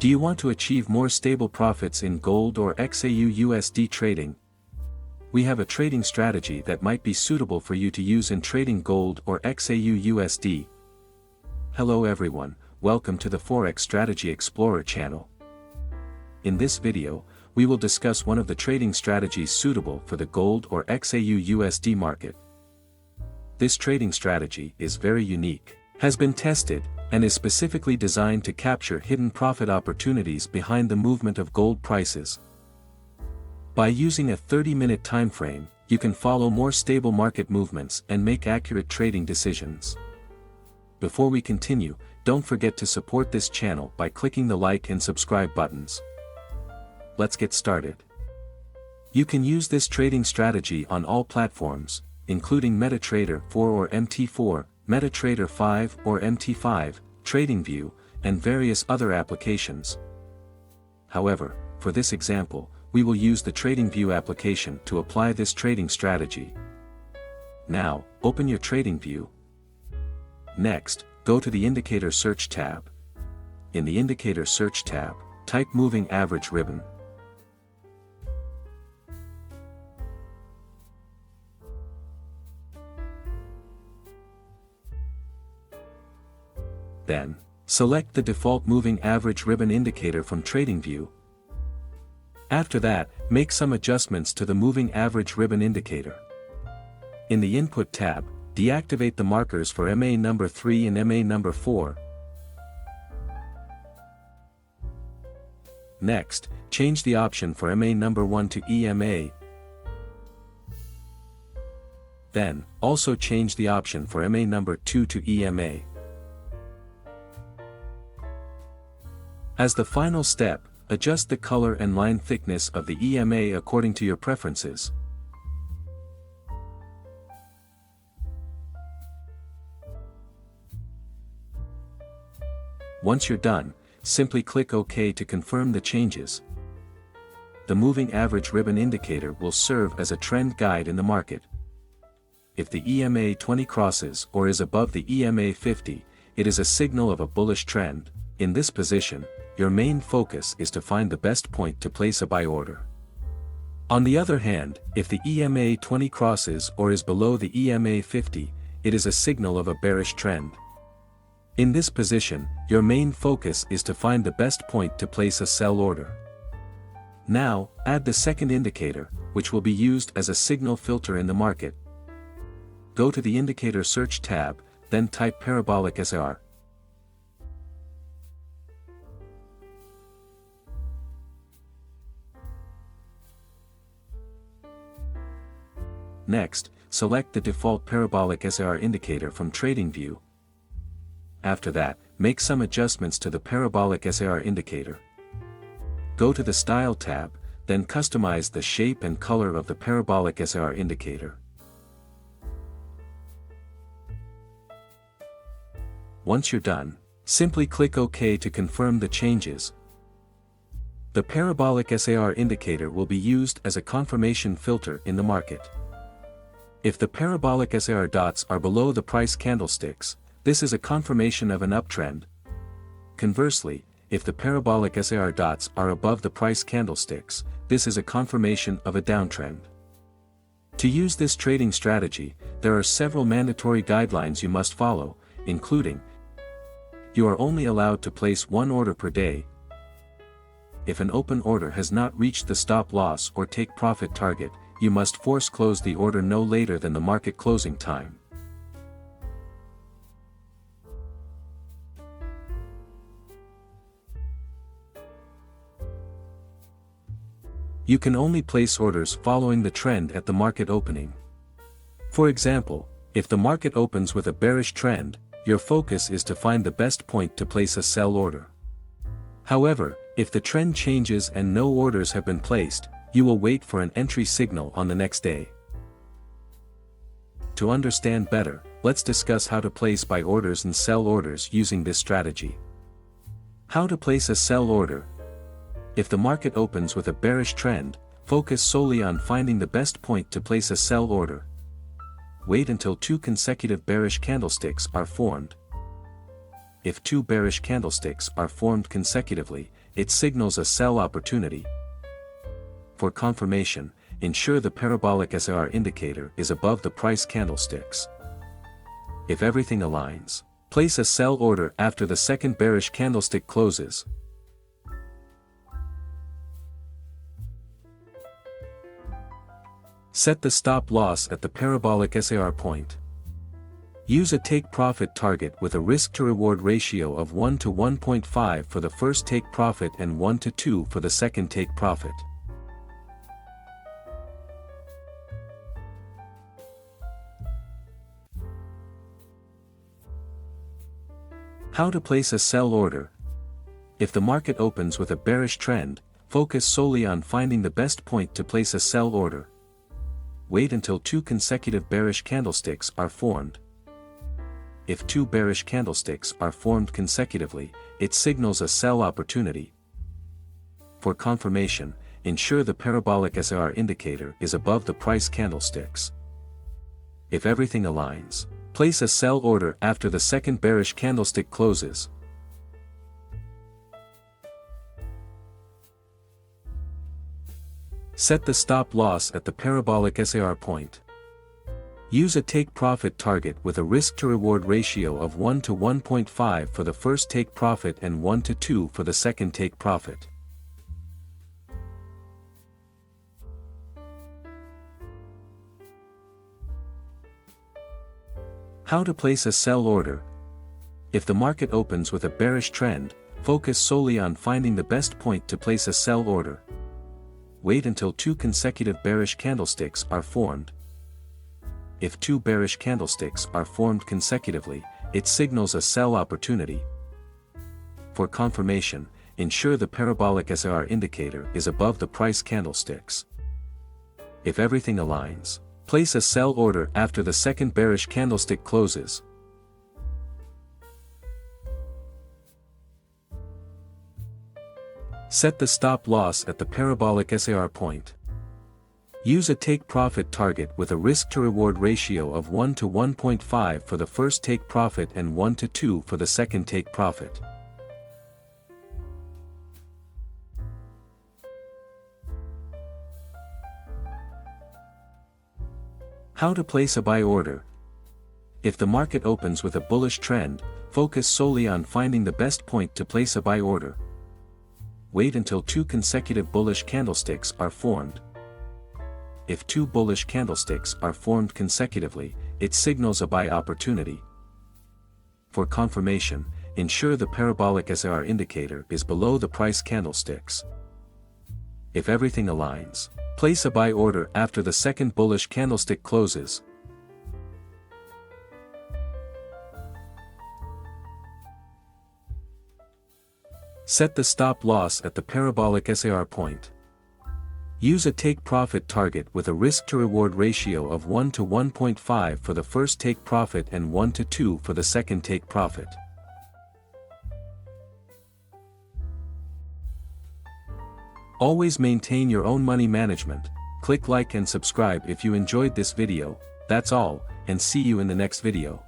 Do you want to achieve more stable profits in gold or XAU USD trading? We have a trading strategy that might be suitable for you to use in trading gold or XAU USD. Hello everyone, welcome to the Forex Strategy Explorer channel. In this video, we will discuss one of the trading strategies suitable for the gold or XAU USD market. This trading strategy is very unique, has been tested, and is specifically designed to capture hidden profit opportunities behind the movement of gold prices. By using a 30-minute time frame, you can follow more stable market movements and make accurate trading decisions. Before we continue, don't forget to support this channel by clicking the like and subscribe buttons. Let's get started. You can use this trading strategy on all platforms, including MetaTrader 4 or MT4, MetaTrader 5 or MT5, Tradingview, and various other applications. However, for this example, we will use the Tradingview application to apply this trading strategy. Now, open your Tradingview. Next, go to the Indicator Search tab. In the Indicator Search tab, type Moving Average ribbon. Then, select the default Moving Average ribbon indicator from Tradingview. After that, make some adjustments to the Moving Average ribbon indicator. In the Input tab, deactivate the markers for MA number 3 and MA number 4. Next, change the option for MA number 1 to EMA. Then, also change the option for MA number 2 to EMA. As the final step, adjust the color and line thickness of the EMA according to your preferences. Once you're done, simply click OK to confirm the changes. The Moving Average ribbon indicator will serve as a trend guide in the market. If the EMA 20 crosses or is above the EMA 50, it is a signal of a bullish trend. In this position, your main focus is to find the best point to place a buy order. On the other hand, if the EMA 20 crosses or is below the EMA 50, it is a signal of a bearish trend. In this position, your main focus is to find the best point to place a sell order. Now, add the second indicator, which will be used as a signal filter in the market. Go to the Indicator Search tab, then type Parabolic SAR. Next, select the default Parabolic SAR indicator from Tradingview. After that, make some adjustments to the Parabolic SAR indicator. Go to the Style tab, then customize the shape and color of the Parabolic SAR indicator. Once you're done, simply click OK to confirm the changes. The Parabolic SAR indicator will be used as a confirmation filter in the market. If the Parabolic SAR dots are below the price candlesticks, this is a confirmation of an uptrend. Conversely, if the Parabolic SAR dots are above the price candlesticks, this is a confirmation of a downtrend. To use this trading strategy, there are several mandatory guidelines you must follow, including: you are only allowed to place one order per day. If an open order has not reached the stop loss or take profit target, you must force close the order no later than the market closing time. You can only place orders following the trend at the market opening. For example, if the market opens with a bearish trend, your focus is to find the best point to place a sell order. However, if the trend changes and no orders have been placed, you will wait for an entry signal on the next day. To understand better, let's discuss how to place buy orders and sell orders using this strategy. How to place a sell order. If the market opens with a bearish trend, focus solely on finding the best point to place a sell order. Wait until 2 consecutive bearish candlesticks are formed. If 2 bearish candlesticks are formed consecutively, it signals a sell opportunity. For confirmation, ensure the Parabolic SAR indicator is above the price candlesticks. If everything aligns, place a sell order after the second bearish candlestick closes. Set the stop loss at the Parabolic SAR point. Use a take-profit target with a risk-to-reward ratio of 1 to 1.5 for the first take-profit and 1 to 2 for the second take-profit. How to place a sell order. If the market opens with a bearish trend, focus solely on finding the best point to place a sell order. Wait until 2 consecutive bearish candlesticks are formed. If 2 bearish candlesticks are formed consecutively, it signals a sell opportunity. For confirmation, ensure the Parabolic SAR indicator is above the price candlesticks. If everything aligns, place a sell order after the second bearish candlestick closes. Set the stop loss at the Parabolic SAR point. Use a take-profit target with a risk-to-reward ratio of 1 to 1.5 for the first take-profit and 1 to 2 for the second take-profit. How to place a sell order. If the market opens with a bearish trend, focus solely on finding the best point to place a sell order. Wait until 2 consecutive bearish candlesticks are formed. If 2 bearish candlesticks are formed consecutively, it signals a sell opportunity. For confirmation, ensure the Parabolic SAR indicator is above the price candlesticks. If everything aligns, place a sell order after the second bearish candlestick closes. Set the stop loss at the Parabolic SAR point. Use a take-profit target with a risk-to-reward ratio of 1 to 1.5 for the first take-profit and 1 to 2 for the second take-profit. How to place a buy order. If the market opens with a bullish trend, focus solely on finding the best point to place a buy order. Wait until 2 consecutive bullish candlesticks are formed. If 2 bullish candlesticks are formed consecutively, it signals a buy opportunity. For confirmation, ensure the Parabolic SAR indicator is below the price candlesticks. If everything aligns, place a buy order after the second bullish candlestick closes. Set the stop loss at the Parabolic SAR point. Use a take-profit target with a risk-to-reward ratio of 1 to 1.5 for the first take-profit and 1 to 2 for the second take-profit. Always maintain your own money management. Click like and subscribe if you enjoyed this video. That's all, and see you in the next video.